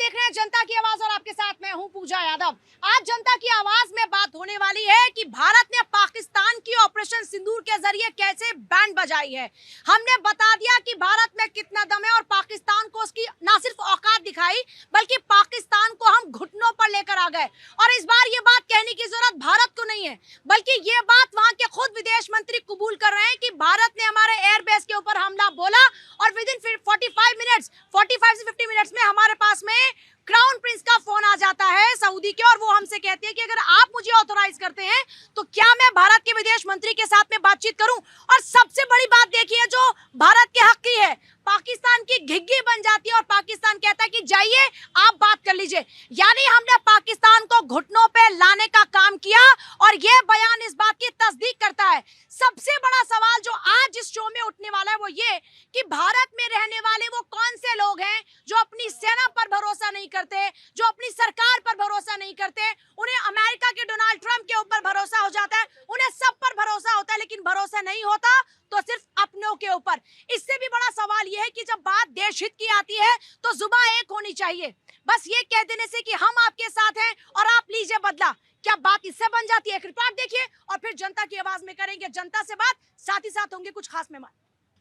देख रहे हैं जनता की आवाज और आपके साथ मैं हूं पूजा यादव। आज जनता की आवाज में बात होने वाली है कि भारत ने पाकिस्तान की ऑपरेशन सिंदूर के जरिए कैसे बैंड बजाई है। हमने बता दिया कि भारत में कितना दम है और पाकिस्तान को उसकी ना सिर्फ औकात दिखाई बल्कि पाकिस्तान को हम घुटनों पर लेकर आ गए। और इस बार ये बात कहने की जरूरत भारत को नहीं है बल्कि ये बात वहां के खुद विदेश मंत्री कबूल कर रहे हैं कि भारत ने हमारे एयरबेस के ऊपर हमला बोला और विद इन 45 से 50 मिनट्स में हमारे पास में क्राउन प्रिंस का फोन आ जाता है सऊदी के और वो हमसे कहते हैं कि अगर आप मुझे ऑथोराइज करते हैं तो क्या मैं भारत के विदेश मंत्री के साथ में बातचीत करूं। और सबसे बड़ी बात देखिए जो भारत के हक की है, पाकिस्तान की घिग्गी बन जाती है और पाकिस्तान कहता है कि जाइए आप बात कर लीजिए। यानी हमने पाकिस्तान को घुटनों पे लाने का काम किया और ये बयान इस बात की तस्दीक करता है। सबसे बड़ा सवाल जो आज इस शो में उठने वाला है वो ये कि भारत में रहने वाले वो कौन से लोग हैं जो अपनी सेना पर भरोसा नहीं करते, जो अपनी सरकार पर भरोसा नहीं करते। उन्हें अमेरिका के डोनाल्ड ट्रंप के ऊपर भरोसा हो जाता है, उन्हें सब पर भरोसा होता है, लेकिन भरोसा नहीं होता तो सिर्फ अपनों के ऊपर। इससे भी बड़ा सवाल यह है कि जब बात देश हित की आती है तो जुबान एक होनी चाहिए। बस ये कह देने से कि हम आपके साथ हैं और आप लीजिए बदला, क्या बात इससे बन जाती है? एक रिपोर्ट देखिए और फिर जनता की आवाज में करेंगे जनता से बात, साथ ही साथ होंगे कुछ खास मेहमान।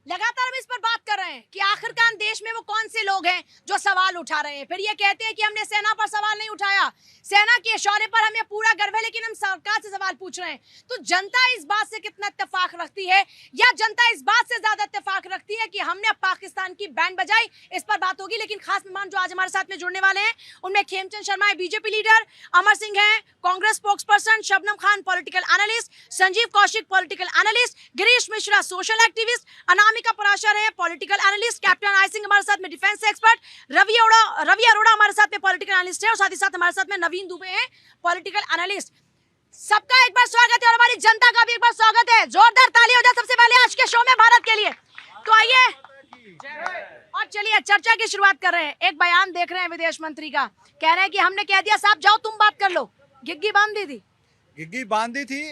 लगातार हम इस पर बात कर रहे हैं कि आखिरकार देश में वो कौन से लोग हैं जो सवाल उठा रहे हैं। फिर ये कहते हैं कि हमने सेना पर सवाल नहीं उठाया, सेना के शौर्य पर हमें पूरा गर्व है, लेकिन हम सरकार से सवाल पूछ रहे हैं। तो जनता इस बात से कितना इत्तेफाक रखती है या जनता इस बात से ज्यादा इत्तेफाक रखती है कि हमने पाकिस्तान की बैंड बजाई? इस पर बात होगी। लेकिन खास मेहमान जो आज हमारे साथ में जुड़ने वाले हैं उनमें खेमचंद शर्मा है बीजेपी लीडर, अमर सिंह है Congress spokesperson, Shabnam Khan political analyst, Sanjeev Kaushik political analyst, Girish Mishra social activist, Anamika Parashar है political analyst, captain I Singh हमारे साथ में डिफेंस एक्सपर्ट, रवि अरोड़ा हमारे साथ में पॉलिटिकल एनालिस्ट है और साथ ही साथ हमारे साथ में नवीन दुबे हैं पॉलिटिकल एनालिस्ट। सबका एक बार स्वागत है और हमारी जनता का भी एक बार स्वागत है। जोरदार ताली हो जाए सबसे पहले आज के शो में भारत के लिए। तो आइए और चलिए चर्चा की शुरुआत कर रहे हैं। एक बयान देख रहे हैं विदेश मंत्री का, कह रहे हैं कि हमने कह दिया साहब जाओ तुम बात कर लो। घिग्गी बांधी थी, घिग्गी बांधी थी।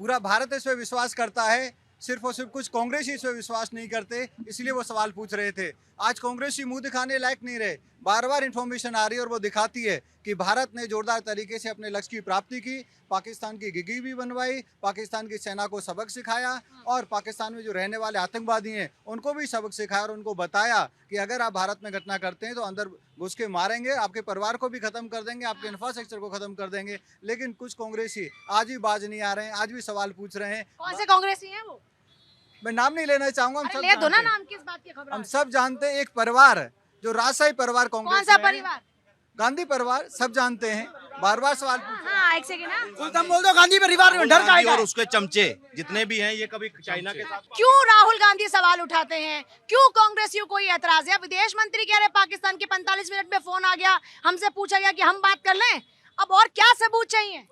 पूरा भारत इस पे विश्वास करता है, सिर्फ और सिर्फ कुछ कांग्रेसी इस पे विश्वास नहीं करते, इसलिए वो सवाल पूछ रहे थे। आज कांग्रेसी मुंह दिखाने लायक नहीं रहे। बार बार इंफॉर्मेशन आ रही है और वो दिखाती है कि भारत ने जोरदार तरीके से अपने लक्ष्य की प्राप्ति की, पाकिस्तान की घिग्गी भी बनवाई, पाकिस्तान की सेना को सबक सिखाया और पाकिस्तान में जो रहने वाले आतंकवादी हैं उनको भी सबक सिखाया और उनको बताया कि अगर आप भारत में घटना करते हैं तो अंदर घुस के मारेंगे, आपके परिवार को भी खत्म कर देंगे, आपके इंफ्रास्ट्रक्चर को खत्म कर देंगे। लेकिन कुछ कांग्रेसी आज भी बाज नहीं आ रहे हैं, आज भी सवाल पूछ रहे हैं। कौन से कांग्रेसी हैं वो? मैं नाम नहीं लेना चाहूंगा, हम सब ले दो ना जानते हैं। नाम, किस बात की खबर? हम सब जानते हैं एक परिवार है जो राजशाही परिवार कौन कांग्रेस सा में है। परिवार? गांधी परिवार, सब जानते हैं। बार बार सवाल पूछ हाँ एक सेकंड ना, तुम बोल दो गांधी परिवार में डर का गांधी और उसके चमचे जितने भी हैं ये कभी चाइना के साथ क्यों राहुल गांधी सवाल उठाते हैं? क्यों कांग्रेसियों को ये ऐतराज है? विदेश मंत्री कह रहे पाकिस्तान के 45 मिनट में फोन आ गया, हमसे पूछा गया कि हम बात कर लें। अब और क्या सबूत चाहिए?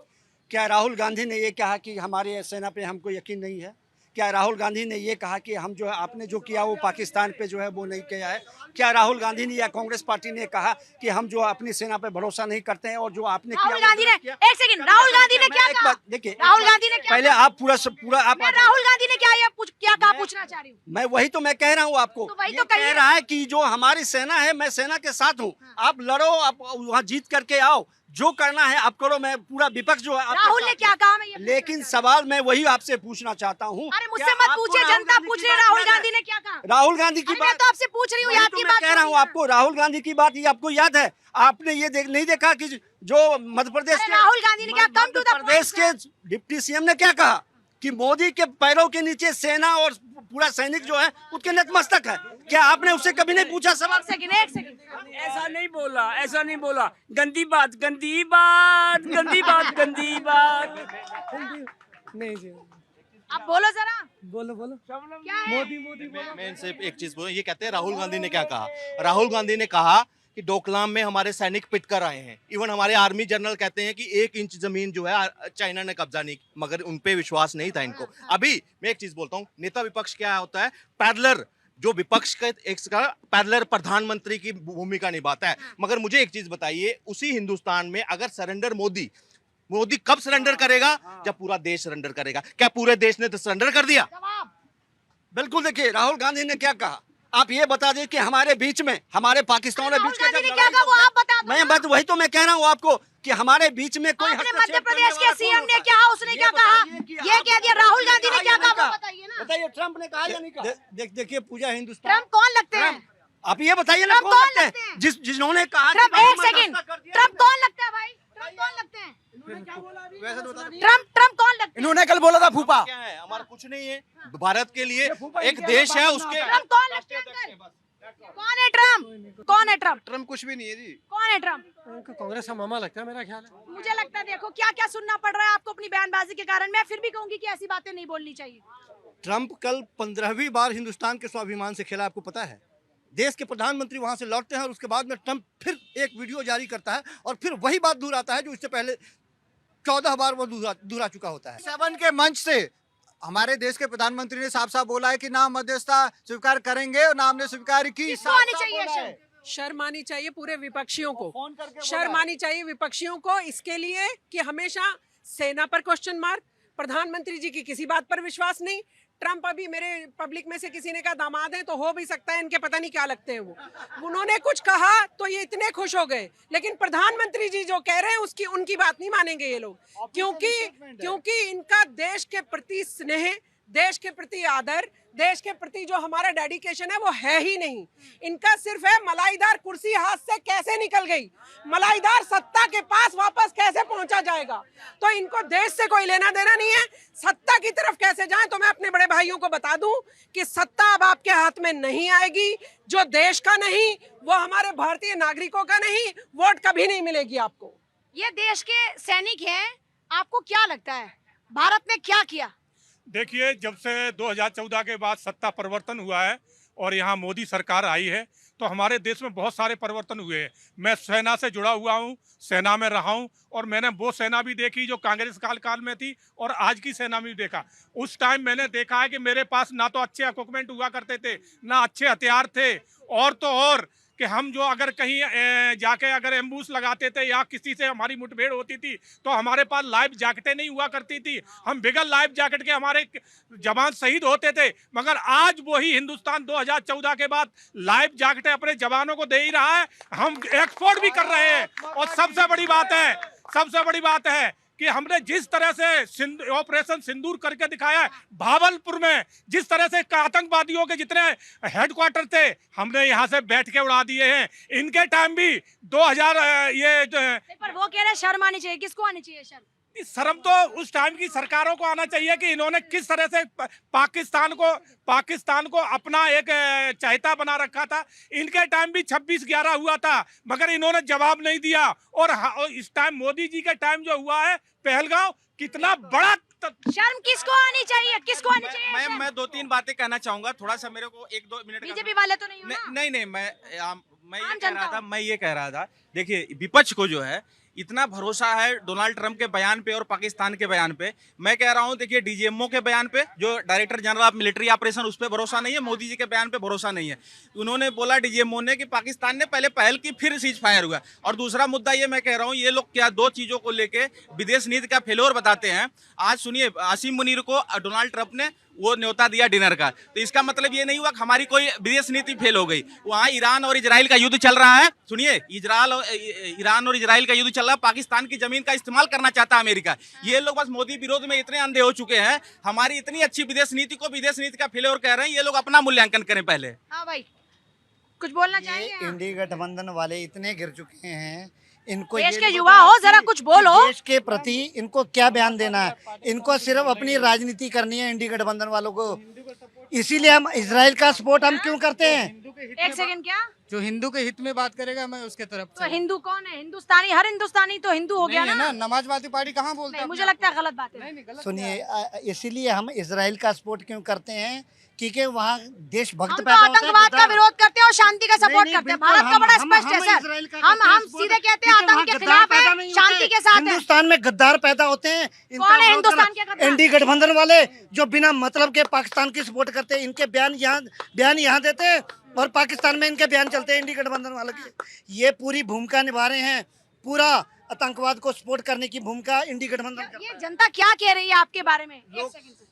क्या राहुल गांधी ने ये कहा कि हमारे सेना पे हमको यकीन नहीं है? क्या राहुल गांधी ने ये कहा कि हम जो है आपने जो किया वो पाकिस्तान पे जो है वो नहीं किया है? क्या राहुल गांधी ने या कांग्रेस पार्टी ने कहा कि हम जो अपनी सेना पे भरोसा नहीं करते हैं और जो आपने राहुल किया गांधी ने, किया? एक सेकंड, राहुल गांधी ने क्या कहा? देखिए राहुल गांधी ने क्या पहले कहा? आप पूरा आप राहुल गांधी ने क्या क्या कहा पूछना चाह रही हूँ। मैं वही तो मैं कह रहा हूँ आपको, तो वही ये तो कहिए। कह रहा है कि जो हमारी सेना है मैं सेना के साथ हूँ, आप लड़ो, आप वहाँ जीत करके आओ, जो करना है आप करो, मैं पूरा विपक्ष जो है आपके राहुल साथ ने है। क्या कहा? मैं ये लेकिन सवाल मैं वही आपसे पूछना चाहता हूँ। अरे मुझसे क्या मत आपको पूछिए, राहुल जनता गांधी पूछ की रही है बात राहुल याद है? गांधी ने क्या कहा। राहुल गांधी की अरे मैं बात तो आपसे पूछ रही हूँ, वही याद तो की मैं बात कह रहा हूँ आपको, राहुल गांधी की बात ये आपको याद है? आपने ये नहीं देखा कि जो मध्य प्रदेश अरे राहुल गांधी ने क्या कम टू द प्रदेश के डिप्टी सीएम ने क्या कहा कि मोदी के पैरों के नीचे सेना और पूरा सैनिक जो है उसके नतमस्तक है। क्या आपने उससे कभी नहीं पूछा सवाल? एक सेकंड। ऐसा नहीं बोला, ऐसा नहीं बोला। गंदी बात, गंदी बात, गंदी बात, गंदी बात। नहीं जी, अब बोलो जरा, बोलो बोलो। क्या है? मोदी मैं इनसे एक चीज बोलूं, ये कहते हैं राहुल गांधी ने क्या कहा। राहुल गांधी ने कहा कि डोकलाम में हमारे सैनिक पिट कर आए हैं। इवन हमारे आर्मी जनरल कहते हैं कि 1 इंच जमीन जो है चाइना ने कब्जा नहीं, मगर उन पे विश्वास नहीं था इनको। अभी मैं एक चीज बोलता हूँ, नेता विपक्ष क्या होता है? पैरेलल, जो विपक्ष का एक पैरेलल प्रधानमंत्री की भूमिका निभाता है। मगर मुझे एक चीज बताइए, उसी हिंदुस्तान में अगर सरेंडर मोदी कब सरेंडर करेगा? जब पूरा देश सरेंडर करेगा। क्या पूरे देश ने तो सरेंडर कर दिया? जवाब। बिल्कुल। देखिए राहुल गांधी ने क्या कहा, आप ये बता दें कि हमारे बीच में, हमारे पाकिस्तान और बीच में राहुल गांधी ने क्या कहा वो आप बता दो मैं ना। बात वही तो मैं कह रहा हूँ आपको कि हमारे बीच में कोई आपने हस्तक्षेप मध्य प्रदेश करने के वाला सीएम कौन ने होता क्या है? उसने ये क्या कहा, बताइए कि ये आप कह दिया राहुल गांधी ने क्या या नहीं कहा वो बताइए ना। बताइए, ट्रम्प ने कहा या नहीं कहा? देखिए पूजा हिंदुस्तान, ट्रम्प कौन लगते हैं? आप ये बताइए ना ट्रम्प कौन कौन लगते लगते हैं हैं? जिन्होंने कहा कि ट्रम्प, भाई एक मैं सेकंड, रास्ता कर दिया। ट्रम्प कौन लगता है भाई? ट्रम्प कौन लगते हैं? वैसे तो बता दो। ट्रम्प कौन लगते हैं? इन्होंने कल बोला था फूफा, क्या है, हमारा कुछ नहीं है। भारत के लिए फूफा एक इनके देश है, बात उसके ना ट्रम्प कौन लगते हैं अंकल? कौन है ट्रम्प? कौन है ट्रम्प? ट्रम्प कुछ भी नहीं है जी। कौन है ट्रम्प? उनको कांग्रेस का मामा लगता है मेरा ख्याल है। मुझे लगता है देखो क्या क्या सुनना पड़ रहा है आपको अपनी बयानबाजी के कारण। मैं फिर भी कहूंगी कि ऐसी बातें नहीं बोलनी चाहिए। ट्रम्प कल 15वीं बार हिंदुस्तान के स्वाभिमान से खेला, आपको पता है। देश के प्रधानमंत्री वहां से लौटते हैं और उसके बाद में ट्रम्प फिर एक वीडियो जारी करता है और फिर वही बात दोहराता है जो इससे पहले 14 बार वो दोहरा चुका होता है। 7 के मंच से हमारे देश के प्रधानमंत्री ने साफ साफ बोला है कि ना मध्यस्थता स्वीकार करेंगे और ना हमने स्वीकार की। किसको आनी चाहिए बोला है। शर्म? शर्म आनी चाहिए पूरे विपक्षियों को, फोन करके बोला शर्म है। आनी चाहिए विपक्षियों को इसके लिए कि हमेशा सेना पर क्वेश्चन मार्क, प्रधानमंत्री जी की किसी बात पर विश्वास नहीं। ट्रम्प अभी मेरे पब्लिक में से किसी ने कहा दामाद है तो हो भी सकता है, इनके पता नहीं क्या लगते हैं वो। उन्होंने कुछ कहा तो ये इतने खुश हो गए, लेकिन प्रधानमंत्री जी जो कह रहे हैं उसकी उनकी बात नहीं मानेंगे ये लोग, क्योंकि इनका देश के प्रति स्नेह, देश के प्रति आदर, देश के प्रति जो हमारा डेडिकेशन है वो है ही नहीं। इनका सिर्फ है मलाईदार कुर्सी हाथ से कैसे निकल गई, मलाईदार सत्ता के पास वापस कैसे पहुंचा जाएगा। तो इनको देश से कोई लेना देना नहीं है, सत्ता की तरफ कैसे जाएं। तो मैं अपने बड़े भाइयों को बता दूं कि सत्ता अब आपके हाथ में नहीं आएगी, जो देश का नहीं, वो हमारे भारतीय नागरिकों का नहीं, वोट कभी नहीं मिलेगी आपको। ये देश के सैनिक हैं, आपको क्या लगता है भारत ने क्या किया? देखिए, जब से 2014 के बाद सत्ता परिवर्तन हुआ है और यहाँ मोदी सरकार आई है तो हमारे देश में बहुत सारे परिवर्तन हुए हैं। मैं सेना से जुड़ा हुआ हूँ, सेना में रहा हूँ और मैंने वो सेना भी देखी जो कांग्रेस काल में थी और आज की सेना में भी देखा। उस टाइम मैंने देखा है कि मेरे पास ना तो अच्छे इक्विपमेंट हुआ करते थे, ना अच्छे हथियार थे, और तो और कि हम जो अगर कहीं जाके अगर एम्बूस लगाते थे या किसी से हमारी मुठभेड़ होती थी तो हमारे पास लाइफ जैकेटें नहीं हुआ करती थी, हम बगैर लाइफ जैकेट के हमारे जवान शहीद होते थे। मगर आज वही हिंदुस्तान 2014 के बाद लाइफ जैकेटें अपने जवानों को दे ही रहा है, हम एक्सपोर्ट भी कर रहे हैं। और सबसे बड़ी बात है कि हमने जिस तरह से ऑपरेशन सिंदूर करके दिखाया है, भावलपुर में जिस तरह से आतंकवादियों के जितने हेडक्वार्टर थे हमने यहाँ से बैठ के उड़ा दिए हैं। इनके टाइम भी 2000 पर वो कह रहे हैं शर्म आनी चाहिए, किसको आनी चाहिए शर्म? शर्म तो उस टाइम की सरकारों को आना चाहिए कि इन्होंने किस तरह से पाकिस्तान को अपना एक चाहता बना रखा था। इनके टाइम भी 26/11 हुआ था मगर इन्होंने जवाब नहीं दिया। और इस टाइम मोदी जी के टाइम जो हुआ है पहलगांव, कितना बड़ा शर्म किसको आनी चाहिए, किसको आनी चाहिए? मैं 2-3 बातें कहना चाहूंगा, थोड़ा सा मेरे को 1-2 मिनट का बीजेपी वाले तो नहीं हो ना? नहीं, मैं ये कह रहा था, देखिए विपक्ष को जो है इतना भरोसा है डोनाल्ड ट्रंप के बयान पे और पाकिस्तान के बयान पे। मैं कह रहा हूं देखिए डीजीएमओ के बयान पे, जो director general of military operation, उस पर भरोसा नहीं है, मोदी जी के बयान पे भरोसा नहीं है। उन्होंने बोला डीजीएमओ ने कि पाकिस्तान ने पहले पहल की फिर सीज फायर हुआ। और दूसरा मुद्दा ये मैं कह रहा हूँ, ये लोग क्या 2 चीजों को लेके विदेश नीति का फेल्योर बताते हैं। आज सुनिए, आसिम मुनीर को डोनाल्ड ट्रंप ने वो न्योता दिया डिनर का, तो इसका मतलब ये नहीं हुआ कि हमारी कोई विदेश नीति फेल हो गई। वहाँ ईरान और इजराइल का युद्ध चल रहा है, सुनिए ईरान और इजराइल का युद्ध चल रहा है, पाकिस्तान की जमीन का इस्तेमाल करना चाहता है अमेरिका। ये लोग बस मोदी विरोध में इतने अंधे हो चुके हैं, हमारी इतनी अच्छी विदेश नीति को विदेश नीति का फेल्योर कह रहे हैं। ये लोग अपना मूल्यांकन करें पहले। हाँ भाई, कुछ बोलना ये चाहेंगे? इंडी गठबंधन वाले इतने गिर चुके हैं, इनको देश ये के नहीं युवा पता हो, कि जरा कुछ बोलो। देश के प्रति इनको क्या बयान देना है। इनको सिर्फ अपनी राजनीति करनी है इंडी गठबंधन वालों को। इसीलिए हम इजराइल का सपोर्ट हम क्यों करते हैं। एक सेकंड, क्या? जो हिंदू के हित में बात करेगा मैं उसके तरफ तो से। हिंदू कौन है? हिंदुस्तानी, हर हिंदुस्तानी तो हिंदू हो गया नहीं है ना? ना, समाजवादी पार्टी कहाँ बोलता नहीं, है? मुझे लगता है गलत बात है। सुनिए, इसीलिए हम इजराइल का सपोर्ट क्यों करते हैं, क्योंकि वहाँ देशभक्त हम तो पैदा होता है। आतंकवाद का विरोध करते हैं और शांति का सपोर्ट नहीं, करते हैं। बिल्कुल, भारत का बड़ा स्पष्ट है सर। इजराइल का हम करते हैं support, सीधे कहते हैं क्योंकि आतंक के वहाँ खिलाफ गद्दार पैदा है, नहीं शांति होते। के साथ है। हिंदुस्तान में गद्दार पैदा होते हैं। कौन है हिंदुस्तान के गद्दार? इंडी गठबंधन वाले जो बिना मतलब के पाकिस्तान की सपोर्ट करते हैं, इनके बयान यहाँ देते हैं और पाकिस्तान में इनके बयान चलते हैं इंडी गठबंधन वाले के। ये पूरी भूमिका निभा रहे हैं, पूरा आतंकवाद को सपोर्ट करने की भूमिका इंडी गठबंधन। ये जनता क्या कह रही है आपके बारे में?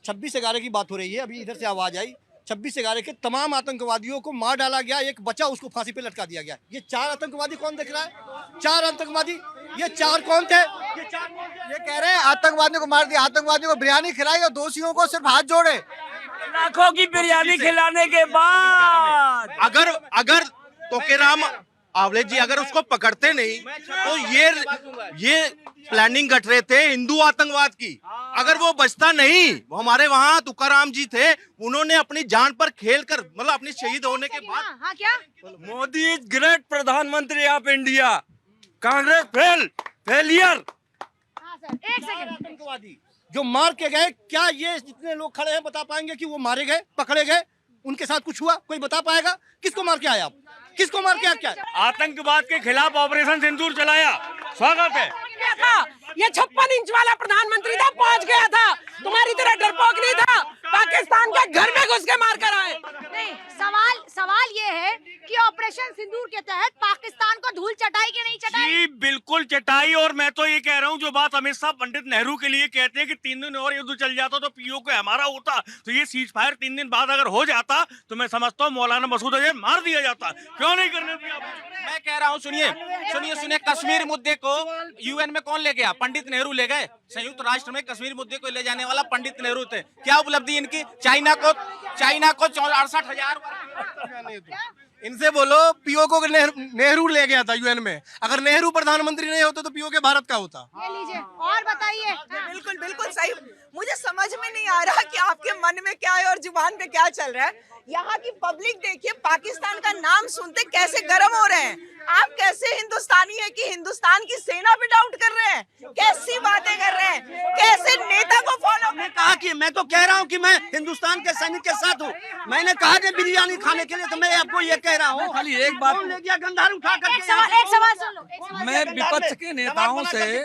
26/11 की बात हो रही है, अभी इधर से आवाज आई 26/11 के तमाम आतंकवादियों को मार डाला गया, एक बचा उसको फांसी पे लटका दिया गया। ये 4 आतंकवादी कौन देख रहा है? 4 आतंकवादी, ये 4 कौन थे? ये 4 ये कह रहे हैं आतंकवादियों को मार दिया, आतंकवादियों को बिरयानी खिलाई और दोषियों को सिर्फ हाथ जोड़े। लाखों की बिरयानी खिलाने के बाद अगर तोकेराम आंवले जी अगर उसको पकड़ते नहीं तो ये प्लानिंग कर रहे थे हिंदू आतंकवाद की। अगर वो बचता नहीं, वो हमारे वहाँ तुकाराम जी थे, उन्होंने अपनी जान पर खेल कर मतलब अपनी शहीद होने के बाद। हाँ क्या? मोदी इज ग्रेट प्रधानमंत्री ऑफ इंडिया, कांग्रेस फेलियर। हाँ सर, एक सेकंड। आतंकवादी जो मार के गए, क्या ये जितने लोग खड़े हैं बता पाएंगे कि वो मारे गए, पकड़े गए, उनके साथ कुछ हुआ? कोई बता पाएगा? किसको मार के आए आप? किसको मार के क्या? आतंकवाद के खिलाफ ऑपरेशन सिंदूर चलाया, स्वागत है। था ये 56 इंच वाला प्रधानमंत्री था, पहुंच गया था, तुम्हारी तरह डरपोक नहीं था, पाकिस्तान के घर में घुस के मार कर आए। नहीं, सवाल ये है कि ऑपरेशन सिंदूर के तहत पाकिस्तान को धूल चटाई कि नहीं चटाई? जी बिल्कुल चटाई। और मैं तो ये कह रहा हूँ, जो बात अमित शाह पंडित नेहरू के लिए कहते हैं कि 3 दिन और युद्ध चल जाता तो पीओके हमारा होता, तो ये सीज फायर 3 दिन बाद अगर हो जाता तो मैं समझता हूँ मौलाना मसूद अजहर मार दिया जाता। क्यों नहीं करने दिया? मैं कह रहा हूँ, सुनिए, कश्मीर मुद्दे को यूएन में कौन ले गया? पंडित नेहरू ले गए। संयुक्त राष्ट्र में कश्मीर मुद्दे को ले जाने वाला पंडित नेहरू थे। क्या उपलब्धि इनकी? चाइना को 68,000। इनसे बोलो पीओ को नेहरू ले गया था यूएन में, अगर नेहरू प्रधानमंत्री नहीं होते तो पीओ के भारत का होता। ये लीजिए और बताइए। बिल्कुल बिल्कुल सही। मुझे समझ में नहीं आ रहा कि आपके मन में क्या है और जुबान पे क्या चल रहा है। यहाँ की पब्लिक देखिए, पाकिस्तान का नाम सुनते कैसे गर्म हो रहे हैं। आप कैसे हिंदुस्तानी है कि हिंदुस्तान की सेना पे डाउट कर रहे हैं? कैसी बातें कर रहे हैं? कैसे नेता को फॉलो? मैंने कहा कि मैं तो कह रहा हूँ कि मैं हिंदुस्तान के सैनिक के साथ हूँ। मैंने कहा कि बिरयानी खाने के लिए, तो मैं आपको ये कह रहा हूँ। खाली एक बात, कौन ले गया गंधार उठा करके? एक सवाल सुन लो। मैं विपक्ष के नेताओं से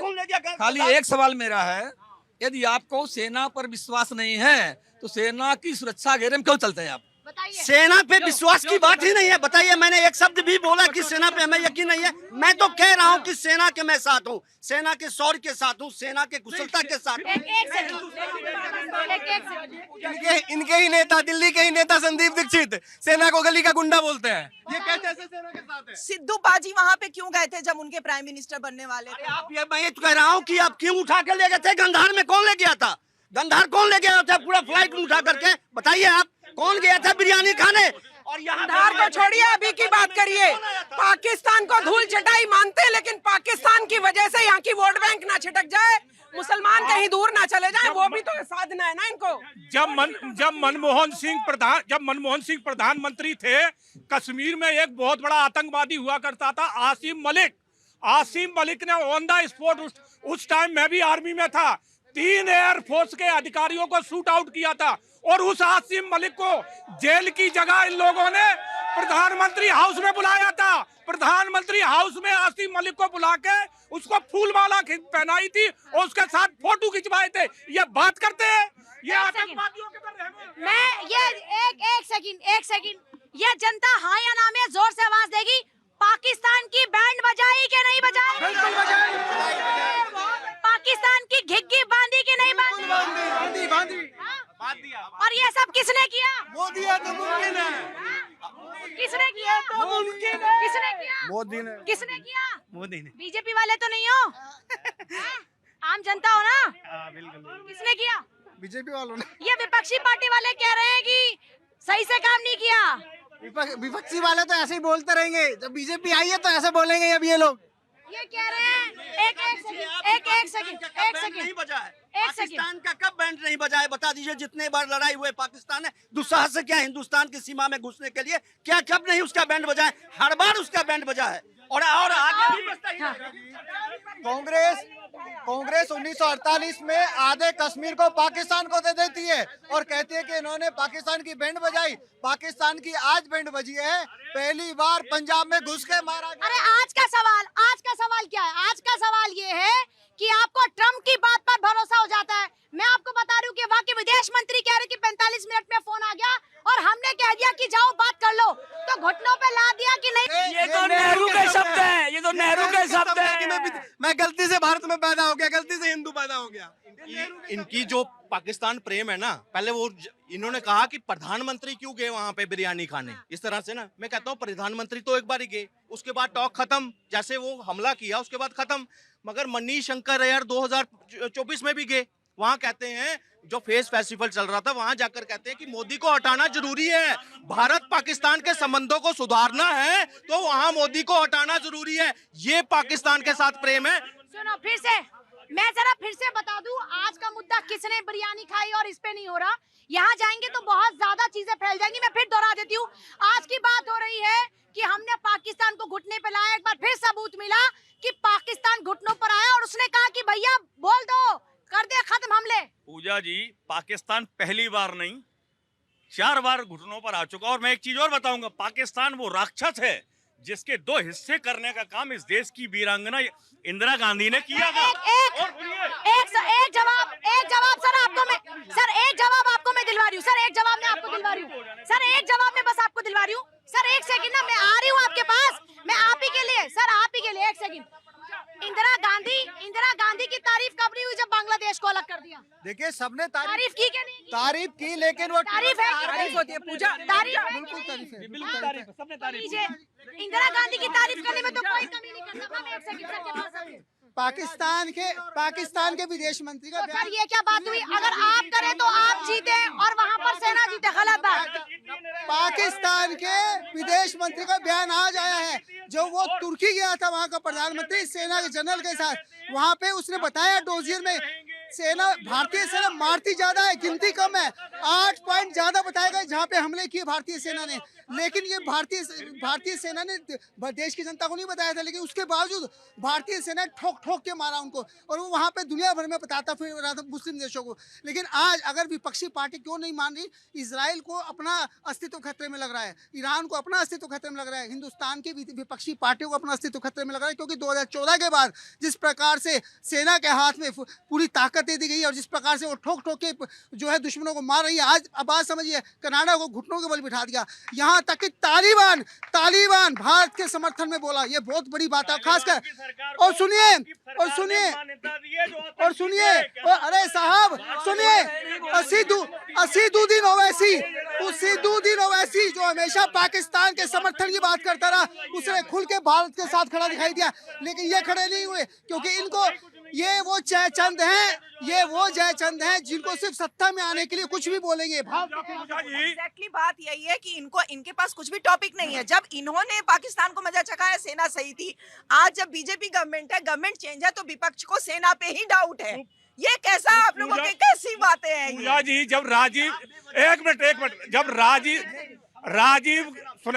खाली एक सवाल मेरा है, यदि आपको सेना पर विश्वास नहीं है तो सेना की सुरक्षा घेरे में क्यों चलते हैं आप? बताइए। सेना पे विश्वास की बात ही नहीं है। बताइए, मैंने एक शब्द भी बोला कि सेना पे हमें यकीन नहीं है? मैं तो कह रहा हूँ कि सेना के मैं साथ हूँ, सेना के शौर्य के साथ हूँ, सेना के कुशलता के साथ। एक सेकंड। इनके ही नेता, दिल्ली के ही नेता संदीप दीक्षित सेना को गली का गुंडा बोलते हैं। ये कैसे सेना के साथ है? सिद्धू बाजी वहाँ पे क्यों गए थे जब उनके प्राइम मिनिस्टर बनने वाले थे? मैं ये तो कह रहा हूँ कि आप क्यों उठा के ले गए थे? गंधार में कौन ले गया था? गंधार कौन ले गया था? पूरा फ्लाइट उठा करके बताइए, आप कौन गया था बिरयानी खाने? और यहाँ गंधार को छोड़िए, अभी की बात करिए। पाकिस्तान को धूल चटाई मानते हैं, लेकिन पाकिस्तान की वजह से यहाँ की वोट बैंक ना छिटक जाए, मुसलमान कहीं दूर ना चले जाए, वो भी तो साधना है ना इनको। जब मनमोहन सिंह प्रधानमंत्री थे, कश्मीर में एक बहुत बड़ा आतंकवादी हुआ करता था, आसिम मलिक ने ऑन द स्पॉट, उस टाइम मैं भी आर्मी में था, 3 एयरफोर्स के अधिकारियों को शूट आउट किया था। और उस आसिम मलिक को जेल की जगह इन लोगों ने प्रधानमंत्री हाउस में बुलाया था। प्रधानमंत्री हाउस में आसिम मलिक को बुला के उसको फूलमाला पहनाई थी और उसके साथ फोटो खिंचवाए थे। ये बात करते हैं, ये आतंकवादियों के तरह। मैं ये एक सेकंड, ये जनता हाँ या ना में जोर से आवाज देगी। पाकिस्तान की बैंड बजाई कि नहीं बजाई? बिल्कुल बजाई। पाकिस्तान की घिग्गी बांधी कि नहीं बांधी? बांधी। और ये सब किसने किया? मोदी है तो मुमकिन है। किसने किया? मुमकिन है। किसने किया? मोदी ने। किसने किया? मोदी ने। बीजेपी वाले तो नहीं हो? आम जनता हो ना? बिल्कुल। किसने किया? बीजेपी वालों ने। ये विपक्षी पार्टी वाले कह रहे हैं कि सही से काम नहीं किया। विपक्षी वाले तो ऐसे ही बोलते रहेंगे, जब बीजेपी आई है तो ऐसे बोलेंगे अब ये लोग। ये कह रहे हैं एक सेकंड नहीं बजा है? पाकिस्तान का कब बैंड नहीं बजा है? बता दीजिए। जितने बार लड़ाई हुए पाकिस्तान ने दुस्साहस से क्या हिंदुस्तान की सीमा में घुसने के लिए, क्या कब नहीं उसका बैंड बजा है? हर बार उसका बैंड बजा है और आगे भी बजता ही रहेगा। कांग्रेस 1948 में आधे कश्मीर को पाकिस्तान को दे देती है और कहती है कि इन्होंने पाकिस्तान की बैंड बजाई। पाकिस्तान की आज बैंड बजी है, पहली बार पंजाब में घुस के मारा गया। अरे आज का सवाल क्या है? आज का सवाल ये है कि आपको ट्रम्प की बात पर भरोसा हो जाता है। मैं आपको बता रही हूँ कि वहाँ के विदेश मंत्री कह रहे कि 45 मिनट में फोन आ गया और हमने कह दिया कि जाओ बात कर लो, तो घुटनों पे ला दिया कि नहीं। ये तो नेहरू के शब्द हैं, ये तो नेहरू के शब्द हैं। मैं गलती से भारत में पैदा हो गया, गलती से हिंदू पैदा हो गया। इन इनकी जो पाकिस्तान प्रेम है ना, पहले वो इन्होंने कहा कि प्रधानमंत्री क्यों गए वहां पे बिरयानी खाने, इस तरह से ना। मैं कहता हूँ प्रधानमंत्री तो एक बार ही गए, उसके बाद टॉक खत्म, जैसे वो हमला किया उसके बाद खत्म। मगर मणिशंकर अय्यर 2024 में भी गए, वहां कहते हैं जो फेस फेस्टिवल चल रहा था वहां जाकर कहते हैं कि मोदी को हटाना जरूरी है, भारत पाकिस्तान के संबंधों को सुधारना है तो वहां मोदी को हटाना जरूरी है। ये पाकिस्तान के साथ प्रेम है। सुनो फिर से बता दूं, आज का मुद्दा किसने बिरयानी खाई और इस पे नहीं हो रहा। यहाँ जाएंगे तो बहुत ज्यादा चीजें फैल जाएंगी। मैं फिर दोहरा देती हूँ, आज की बात हो रही है कि हमने पाकिस्तान को घुटने पे लाया। एक बार फिर सबूत मिला कि पाकिस्तान घुटनों पर आया और उसने कहा कि भैया बोल दो, कर दे खत्म हमले। पूजा जी, पाकिस्तान पहली बार नहीं 4 बार घुटनों पर आ चुका। और मैं एक चीज और बताऊंगा, पाकिस्तान वो राक्षस है जिसके 2 हिस्से करने का काम इस देश की वीरांगना इंदिरा गांधी ने किया था। एक जवाब सर आपको मैं दिलवा रही हूँ। सर एक जवाब मैं आपको दिलवा रही हूँ। सर एक जवाब मैं बस आपको दिलवा रही हूँ। सर एक सेकंड ना, मैं आ रही हूँ आपके पास, मैं आप ही के लिए, सर आप ही के लिए। एक सेकंड, इंदिरा गांधी की तारीफ कब नहीं हुई जब बांग्लादेश को अलग कर दिया? देखिए सबने तारीफ की क्या नहीं? तारीफ की, लेकिन वो तारीफ है, तारीफ होती है पूजा, तारीफ है, बिल्कुल तारीफ है, बिल्कुल तारीफ है, सबने तारीफ की। लीजिए, इंदिरा गांधी की तारीफ करने में तो कोई कमी नहीं करता। मैं एक सेकंड सर के पास आऊं। पाकिस्तान के विदेश मंत्री का तो सर ये क्या बात हुई? अगर आप करें तो आप जीते और वहाँ पर सेना जीते, गलत बात। पाकिस्तान के विदेश मंत्री का बयान आज आया है, जो वो तुर्की गया था, वहाँ का प्रधानमंत्री सेना के जनरल के साथ, वहाँ पे उसने बताया डोजियर में सेना, भारतीय सेना मारती ज्यादा है, गिनती कम है। 8 पॉइंट ज्यादा बताए गए जहाँ पे हमले किए भारतीय सेना ने, लेकिन ये भारतीय सेना ने देश की जनता को नहीं बताया था, लेकिन उसके बावजूद भारतीय सेना ठोक ठोक के मारा उनको, और वो वहाँ पे दुनिया भर में बताता फिर रहा था मुस्लिम देशों को। लेकिन आज अगर विपक्षी पार्टी क्यों नहीं मान रही, इसराइल को अपना अस्तित्व खतरे में लग रहा है, ईरान को अपना अस्तित्व खतरे में लग रहा है, हिंदुस्तान की विपक्षी पार्टियों को अपना अस्तित्व खतरे में लग रहा है, क्योंकि 2014 के बाद जिस प्रकार से सेना के हाथ में पूरी ताकत दे दी गई और जिस प्रकार से वो ठोक ठोक के जो है दुश्मनों को मार रही है, आज अब बात समझिए, कनाडा को घुटनों के बल बिठा दिया, यहाँ तक कि तालिबान भारत के समर्थन में बोला। ये बहुत बड़ी बात है, खासकर। और सुनिए अरे साहब सुनिए, असीदुद्दीन ओवैसी जो हमेशा पाकिस्तान के समर्थन की बात करता रहा, उसने खुल के भारत के साथ खड़ा दिखाई दिया, लेकिन ये खड़े नहीं हुए, क्योंकि इनको ये वो जयचंद हैं जिनको सिर्फ सत्ता में आने के लिए कुछ भी बोलेंगे। एग्जैक्टली बात यही है कि इनके पास कुछ भी टॉपिक नहीं है। जब इन्होंने पाकिस्तान को मजा चखाया, सेना सही थी। आज जब बीजेपी गवर्नमेंट है, गवर्नमेंट चेंज है, तो विपक्ष को सेना पे ही डाउट है। ये कैसा आप लोगों की कैसी बातें हैं? पूजा जी, जब एक मिनट, जब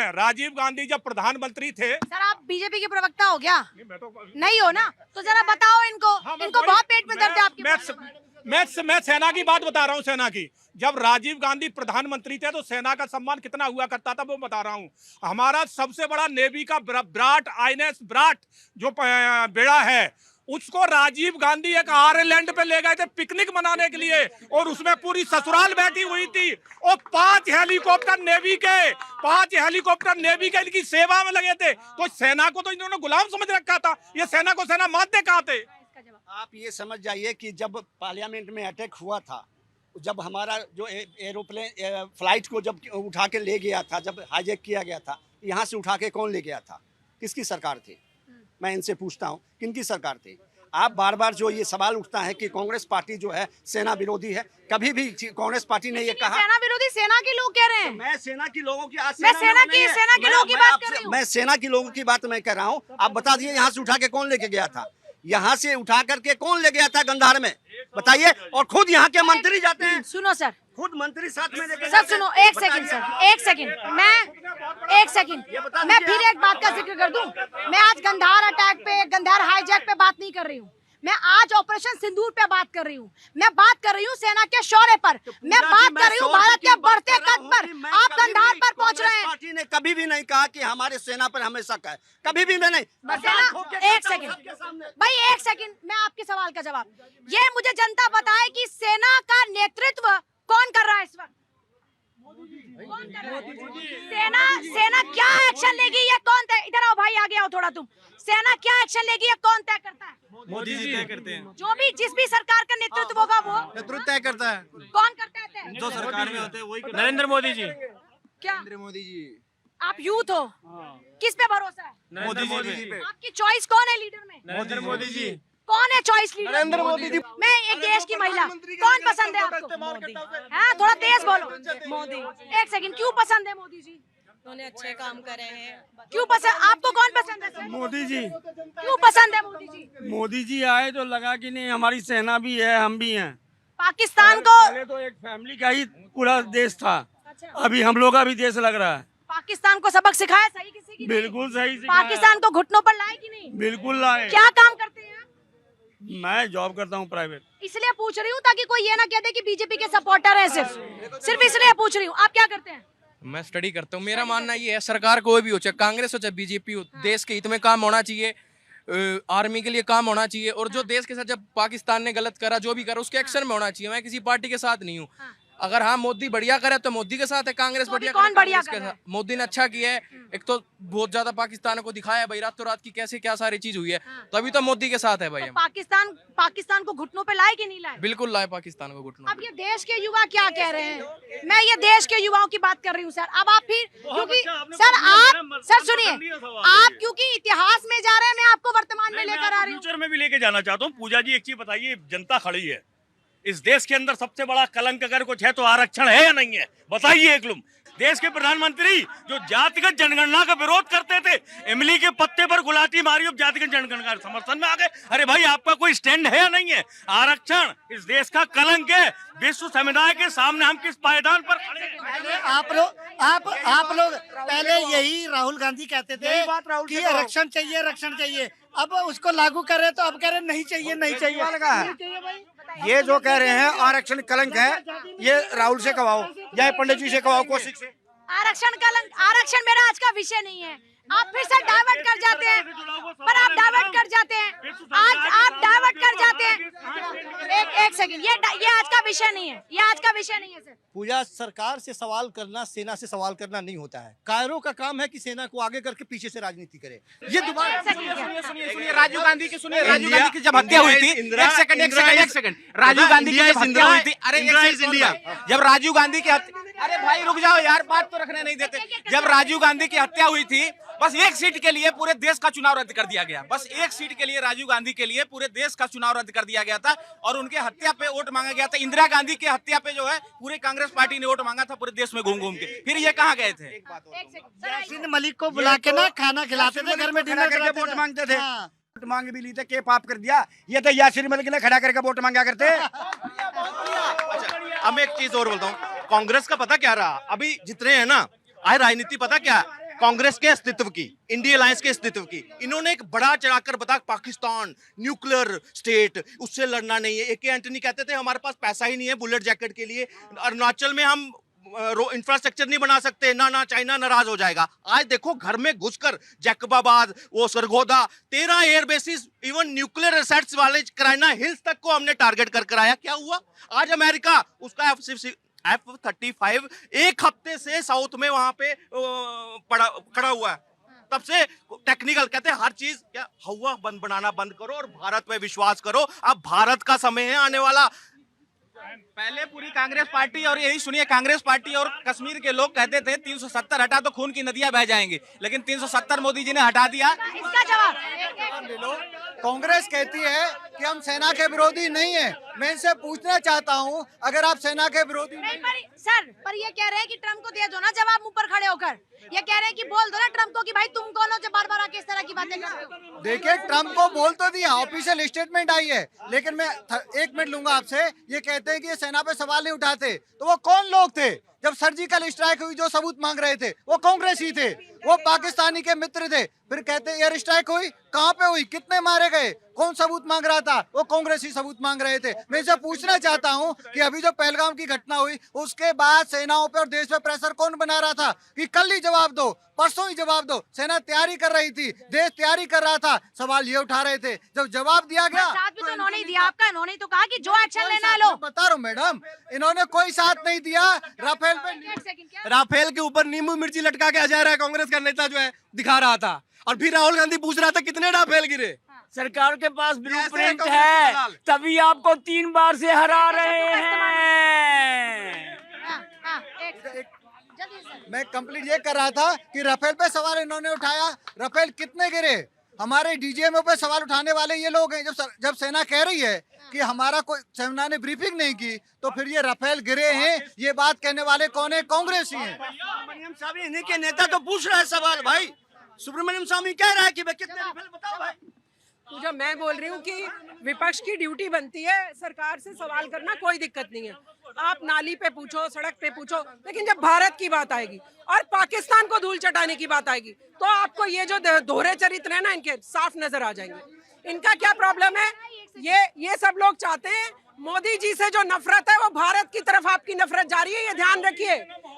राजीव गांधी जब प्रधानमंत्री थे। सर आप बीजेपी के प्रवक्ता हो क्या? नहीं हो ना, तो जरा बताओ इनको। इनको बहुत पेट में दर्द है आपके। मैं सेना की बात बता रहा हूँ। सेना की, जब राजीव गांधी प्रधानमंत्री थे तो सेना का सम्मान कितना हुआ करता था वो बता रहा हूँ। हमारा सबसे बड़ा नेवी का INS विराट जो बेड़ा है, उसको राजीव गांधी एक आयरलैंड पे ले गए थे पिकनिक मनाने के लिए, और उसमें पूरी ससुराल बैठी हुई थी, और 5 हेलीकॉप्टर नेवी के इनकी सेवा में लगे थे। तो सेना को तो इन्होंने गुलाम समझ रखा था। ये सेना को सेना मानते कहाँ थे? आप ये समझ जाइए कि जब पार्लियामेंट में अटैक हुआ था, जब हमारा जो एरोप्लेन फ्लाइट को जब उठा के ले गया था, जब हाईजैक किया गया था, यहाँ से उठा के कौन ले गया था? किसकी सरकार थी? मैं इनसे पूछता हूँ, किनकी सरकार थी? आप बार बार जो ये सवाल उठता है कि कांग्रेस पार्टी जो है सेना विरोधी है, कभी भी कांग्रेस पार्टी ने ये कहा। सेना विरोधी सेना के लोग कह रहे हैं। मैं सेना के लोगों की बात मैं कर रहा हूँ। आप बता दिए यहाँ से उठा के कौन लेके गया था? यहाँ से उठा करके कौन ले गया था गंधार में? बताइए। और खुद यहाँ के मंत्री जाते हैं। सुनो सर, खुद मंत्री साथ में लेके सर सुनो, एक सेकंड मैं फिर एक बात का जिक्र कर दूं। मैं आज गंधार अटैक पे, गंधार हाईजैक पे बात नहीं कर रही हूँ। मैं आज ऑपरेशन सिंदूर पे बात कर रही हूँ। मैं बात कर रही हूँ सेना के शौर्य पर। मैं बात कर रही हूँ भारत के बढ़ते कद पर। आप गंधार पर पहुँच रहे हैं। पार्टी ने कभी भी नहीं कहा कि हमारे सेना पर हमें शक है, कभी भी नहीं। एक सेकंड, मैं आपके सवाल का जवाब, ये मुझे जनता बताए कि सेना का नेतृत्व कौन कर रहा है इस वक्त? सेना क्या एक्शन लेगी, ये कौन तय? इधर आओ भाई, आगे आओ थोड़ा तुम। सेना क्या एक्शन लेगी, ये कौन तय करता है? मोदी जी तय करते हैं। जो भी जिस भी सरकार का नेतृत्व होगा वो नेतृत्व करता है? कौन करता है? जो सरकार में होते हैं वही नरेंद्र मोदी जी। क्या मोदी जी। आप यूथ हो, किस पे भरोसा है? मोदी जी पे। आपकी चॉइस कौन है लीडर में? नरेंद्र मोदी जी। कौन है चॉइस लीडर? नरेंद्र मोदी जी। मैं एक देश की महिला, कौन पसंद है आपको? मोदी। हाँ, थोड़ा तेज बोलो। मोदी। एक सेकंड, क्यों पसंद है मोदी जी? उन्होंने अच्छे काम करे हैं। क्यों पसंद? आपको कौन पसंद है सर? मोदी जी। क्यों पसंद है मोदी जी? मोदी जी आए तो लगा कि नहीं हमारी सेना भी है, हम भी हैं। पाकिस्तान को, पहले तो एक फैमिली का ही पूरा देश था, अच्छा, अभी हम लोग का भी देश लग रहा है। पाकिस्तान को सबक सिखाया सही किसी की? बिल्कुल सही सिखाया। पाकिस्तान को घुटनों पर लाए कि नहीं? बिल्कुल लाए। क्या काम करते हैं आप? मैं जॉब करता हूँ प्राइवेट। इसलिए पूछ रही हूँ ताकि कोई ये ना कह दे कि बीजेपी के सपोर्टर है। सिर्फ इसलिए पूछ रही हूँ। आप क्या करते हैं? मैं स्टडी करता हूँ। मेरा मानना ये है, सरकार कोई भी हो, चाहे कांग्रेस हो चाहे बीजेपी हो, देश के हित में काम होना चाहिए, आर्मी के लिए काम होना चाहिए, और जो देश के साथ जब पाकिस्तान ने गलत करा, जो भी करा, उसके एक्शन में होना चाहिए। मैं किसी पार्टी के साथ नहीं हूँ। अगर हाँ मोदी बढ़िया करे तो मोदी के साथ है, कांग्रेस तो बढ़िया अभी कौन करे बढ़िया कांग्रेस कर के रहा है? साथ। मोदी ने अच्छा किया है, एक तो बहुत ज्यादा पाकिस्तान को दिखाया है भाई, रातों रात की कैसे क्या सारी चीज हुई है, तो अभी तो मोदी के साथ है भाई तो हम। पाकिस्तान को घुटनों पे लाए कि नहीं लाए? बिल्कुल लाए पाकिस्तान को घुटनों। अब ये देश के युवा क्या कह रहे हैं? मैं ये देश के युवाओं की बात कर रही हूँ सर। अब आप फिर, क्योंकि सर सुनिए, आप क्योंकि इतिहास में जा रहे हैं, मैं आपको वर्तमान में लेकर आ रही हूँ। फ्यूचर में भी लेके जाना चाहता हूँ। पूजा जी एक चीज बताइए, जनता खड़ी है, इस देश के अंदर सबसे बड़ा कलंक अगर कुछ है तो आरक्षण है या नहीं है? बताइए एक लुम। देश के प्रधानमंत्री जो जातिगत जनगणना का विरोध करते थे, इमली के पत्ते पर गुलाटी मारी, अब जातिगत जनगणना के समर्थन में आ गए। अरे भाई, आपका कोई स्टैंड है या नहीं है? आरक्षण इस देश का कलंक है। विश्व समुदाय के सामने हम किस पायदान पर खड़े हैं? आप लोग पहले यही राहुल गांधी कहते थे कि आरक्षण चाहिए, आरक्षण चाहिए। अब उसको लागू कर रहे तो अब कह रहे नहीं चाहिए, नहीं चाहिए। ये जो कह रहे हैं आरक्षण कलंक है, ये राहुल से कहवाओ या पंडित जी से कहवाओ, कौशिक से। आरक्षण कलंक, आरक्षण मेरा आज का विषय नहीं है। आप फिर से डाइवर्ट कर जाते हैं, पर आप डाइवर्ट कर जाते हैं। आज आप डाइवर्ट कर जाते हैं। एक सेकंड, ये आज का विषय नहीं है, ये आज का विषय नहीं है सर। पूजा, सरकार से सवाल करना सेना से सवाल करना नहीं होता है। कायरों का काम है कि सेना को आगे करके पीछे से राजनीति करे। ये दोबारा सुनिए राजीव गांधी की, सुनिए राजीव गांधी की जब हत्या हुई थी, एक सेकंड, राजीव गांधी की जब हत्या हुई थी, अरे इंडिया, जब राजीव गांधी की हत्या, अरे भाई रुक जाओ यार, बात तो रखने नहीं देते। जब राजीव गांधी की हत्या हुई थी, बस एक सीट के लिए पूरे देश का चुनाव रद्द कर दिया गया। बस एक सीट के लिए राजीव गांधी के लिए पूरे देश का चुनाव रद्द कर दिया गया था, और उनके हत्या पे वोट मांगा गया था। इंदिरा गांधी की हत्या पे जो है पूरे कांग्रेस पार्टी ने वोट मांगा था पूरे देश में घूम घूम के। फिर ये कहाँ गए थे? यासीन मलिक को बुला के ना खाना खिलाते थे, घर में डिनर करके वोट मांगते थे। हाँ। वोट मांग भी ली थे, के पाप कर दिया। ये तो यासीन मलिक ने खड़ा करके वोट मांगा करते। अब मैं एक चीज और बोलता हूँ, कांग्रेस का पता क्या रहा? अभी जितने हैं ना, आज राजनीति पता क्या है? कांग्रेस के अस्तित्व की, इंडिया अलायंस के अस्तित्व की। इन्होंने एक बड़ा चढ़ाकर बताया, पाकिस्तान न्यूक्लियर स्टेट, उससे लड़ना नहीं है। AK एंटनी कहते थे हमारे पास पैसा ही नहीं है बुलेट जैकेट के लिए, अरुणाचल में हम इंफ्रास्ट्रक्चर नहीं बना सकते, ना चाइना नाराज हो जाएगा। आज देखो, घर में घुसकर जैकबाबाद, वो Sargodha, 13 air bases, even nuclear assets वाले कराइना हिल्स तक को हमने टारगेट कर कराया। क्या हुआ? आज अमेरिका उसका F-35 एक हफ्ते से साउथ में वहां पे खड़ा हुआ है। तब से टेक्निकल कहते हैं हर चीज, क्या हवा बनाना बंद करो और भारत पे विश्वास करो। अब भारत का समय है आने वाला। पहले पूरी कांग्रेस पार्टी, और यही सुनिए, कांग्रेस पार्टी और कश्मीर के लोग कहते थे 370 हटा तो खून की नदियां बह जाएंगी, लेकिन 370 मोदी जी ने हटा दिया। इसका जवाब कांग्रेस कहती है कि हम सेना के विरोधी नहीं है। मैं इनसे पूछना चाहता हूं, अगर आप सेना के विरोधी नहीं, पर ये कह रहे हैं कि ट्रम्प को दे दो ना जवाब मुंह पर खड़े होकर। ये कह रहे हैं कि बोल दो ना ट्रम्प को कि भाई तुम कौन हो जो बार बार आके इस तरह की बातें करते हो। देखिए, ट्रम्प को बोल तो दिया, ऑफिशियल स्टेटमेंट आई है, लेकिन मैं 1 मिनट लूंगा आपसे। ये कहते हैं कि ये सेना पे सवाल नहीं उठाते, तो वो कौन लोग थे जब सर्जिकल स्ट्राइक हुई? जो सबूत मांग रहे थे वो कांग्रेस ही थे, वो पाकिस्तानी के मित्र थे। फिर कहते एयर स्ट्राइक हुई, कहां पे हुई, कितने मारे गए, कौन सबूत मांग रहा था? वो कांग्रेस ही सबूत मांग रहे थे। मैं इसे पूछना चाहता हूं कि अभी जो पहलगाम की घटना हुई, उसके बाद सेनाओं पे और देश पे प्रेशर कौन बना रहा था कि कल ही जवाब दो, परसों ही जवाब दो? सेना तैयारी कर रही थी, देश तैयारी कर रहा था, सवाल ये उठा रहे थे। जब जवाब दिया गया, साथ भी तो उन्होंने ही दिया आपका। इन्होंने तो कहा कि जो एक्शन लेना है लो। बता रहा हूँ मैडम, इन्होंने कोई साथ नहीं दिया। राफेल के ऊपर नींबू मिर्ची लटका के हजा रहा है कांग्रेस का नेता जो है, दिखा रहा था। और फिर राहुल गांधी पूछ रहा था कितने राफेल गिरे। सरकार के पास ब्लूप्रिंट कांग्रेस है, दलाल? तभी आपको 3 बार से हरा रहे हैं। जल्दी से। मैं कंप्लीट ये कर रहा था कि राफेल पे सवाल इन्होंने उठाया, राफेल कितने गिरे? हमारे डीजीएमओ पे सवाल उठाने वाले ये लोग हैं। जब सेना कह रही है कि हमारा कोई, सेना ने ब्रीफिंग नहीं की, तो फिर ये राफेल गिरे हैं, ये बात कहने वाले कौन है? कांग्रेस ही हैं। सुब्रमण्यम स्वामी इन्हीं के नेता तो पूछ रहा है सवाल भाई। सुब्रमण्यम स्वामी कह रहा है कि भाई कितने राफेल बताओ भाई। तो जब मैं बोल रही हूँ कि विपक्ष की ड्यूटी बनती है सरकार से सवाल करना, कोई दिक्कत नहीं है। आप नाली पे पूछो, सड़क पे पूछो, लेकिन जब भारत की बात आएगी और पाकिस्तान को धूल चटाने की बात आएगी तो आपको ये जो दोहरे चरित्र है ना, इनके साफ नजर आ जाएंगे। इनका क्या प्रॉब्लम है? ये सब लोग चाहते हैं मोदी जी से जो नफरत है वो भारत की तरफ आपकी नफरत जारी है, ये ध्यान रखिए।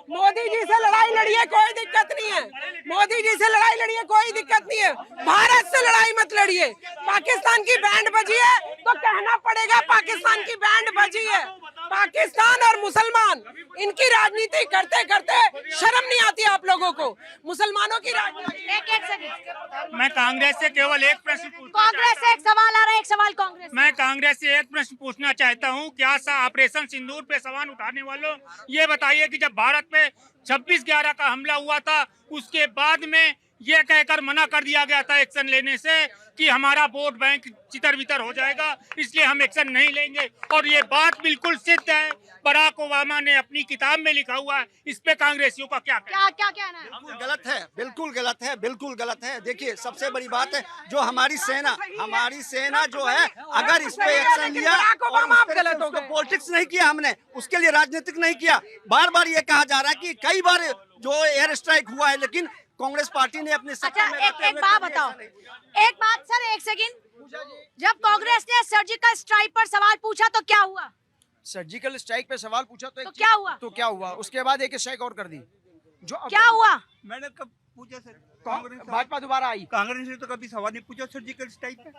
मोदी जी से लड़ाई लड़िए, कोई दिक्कत नहीं है। मोदी जी से लड़ाई लड़िए, कोई दिक्कत नहीं है। भारत से लड़ाई मत लड़िए। पाकिस्तान की बैंड बजी है तो कहना पड़ेगा पाकिस्तान की बैंड बजी है। पाकिस्तान और मुसलमान, इनकी राजनीति करते करते शर्म नहीं आती आप लोगों को? मुसलमानों की राजनीति। एक सेकंड। मैं कांग्रेस से केवल एक प्रश्न कांग्रेस से एक सवाल आ रहा है, एक सवाल कांग्रेस से। मैं कांग्रेस से एक प्रश्न पूछना चाहता हूं। क्या ऑपरेशन सिंदूर पे सवाल उठाने वालों ये बताइए कि जब भारत पे 26/11 का हमला हुआ था, उसके बाद में ये कहकर मना कर दिया गया था एक्शन लेने से कि हमारा वोट बैंक चितर वितर हो जाएगा, इसलिए हम एक्शन नहीं लेंगे। और ये बात बिल्कुल सिद्ध है, बराक ओबामा ने अपनी किताब में लिखा हुआ है। इस पे कांग्रेसियों का क्या कहना? क्या कहना है? बिल्कुल गलत है, बिल्कुल गलत है, बिल्कुल गलत है। देखिए सबसे बड़ी बात है जो हमारी सेना जो है, अगर इस पे एक्शन लिया और पॉलिटिक्स नहीं किया हमने, उसके लिए राजनीतिक नहीं किया। बार बार ये कहा जा रहा है कि कई बार जो एयर स्ट्राइक हुआ है, लेकिन कांग्रेस पार्टी ने अपने अच्छा, एक बात बताओ, एक बात सर, एक सेकंड। जब कांग्रेस ने सर्जिकल स्ट्राइक पर सवाल पूछा तो क्या हुआ? सर्जिकल स्ट्राइक पे सवाल पूछा तो क्या हुआ? क्या हुआ? उसके बाद एक स्ट्राइक और कर दी। क्या हुआ? मैंने कब पूछा सर? भाजपा दोबारा आई। कांग्रेस ने तो कभी सवाल नहीं पूछा सर्जिकल स्ट्राइक पे।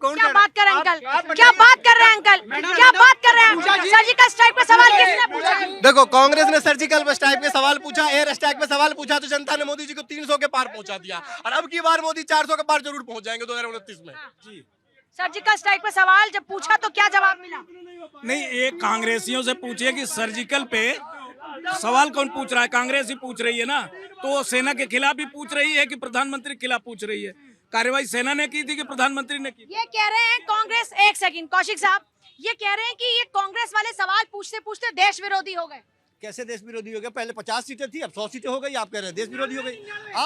क्या बात कर रहे हैं अंकल? क्या बात कर रहे हैं अंकल? क्या बात कर रहे हैं? सर्जिकल स्ट्राइक पे सवाल किसने पूछा? देखो, कांग्रेस ने सर्जिकल स्ट्राइक पे सवाल पूछा, एयर स्ट्राइक पे सवाल पूछा, तो जनता ने मोदी जी को 300 के पार पहुंचा दिया। और अब की बार मोदी 400 के पार जरूर पहुंच जाएंगे 2029 में। जी, सर्जिकल स्ट्राइक पे सवाल जब पूछा तो क्या जवाब मिला? नहीं, एक कांग्रेसियों से पूछिए कि सर्जिकल पे सवाल कौन पूछ रहा है? कांग्रेस ही पूछ रही है ना। तो सेना के खिलाफ भी पूछ रही है कि प्रधानमंत्री के खिलाफ पूछ रही है? कार्रवाई सेना ने की थी कि प्रधानमंत्री ने की? ये कह रहे हैं कांग्रेस, एक सेकंड कौशिक साहब, ये कह रहे हैं कि ये कांग्रेस वाले सवाल पूछते पूछते देश विरोधी हो गए। कैसे देश विरोधी हो गया? पहले 50 सीटें थी, अब 100 सीटें हो गई। आप कह रहे हैं देश विरोधी हो गई। आप